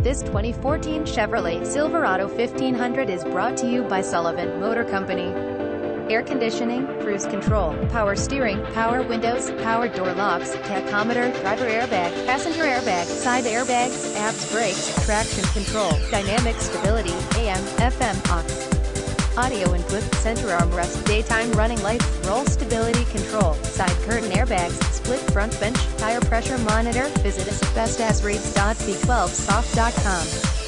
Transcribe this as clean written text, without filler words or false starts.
This 2014 Chevrolet Silverado 1500 is brought to you by Sullivan Motor Company. Air conditioning, cruise control, power steering, power windows, power door locks, tachometer, driver airbag, passenger airbag, side airbags, ABS brakes, traction control, dynamic stability, AM, FM, aux. Audio input, center armrest, daytime running lights, roll stability control, side curtain airbags, split front bench, tire pressure monitor. Visit us at bestasrates.v12soft.com.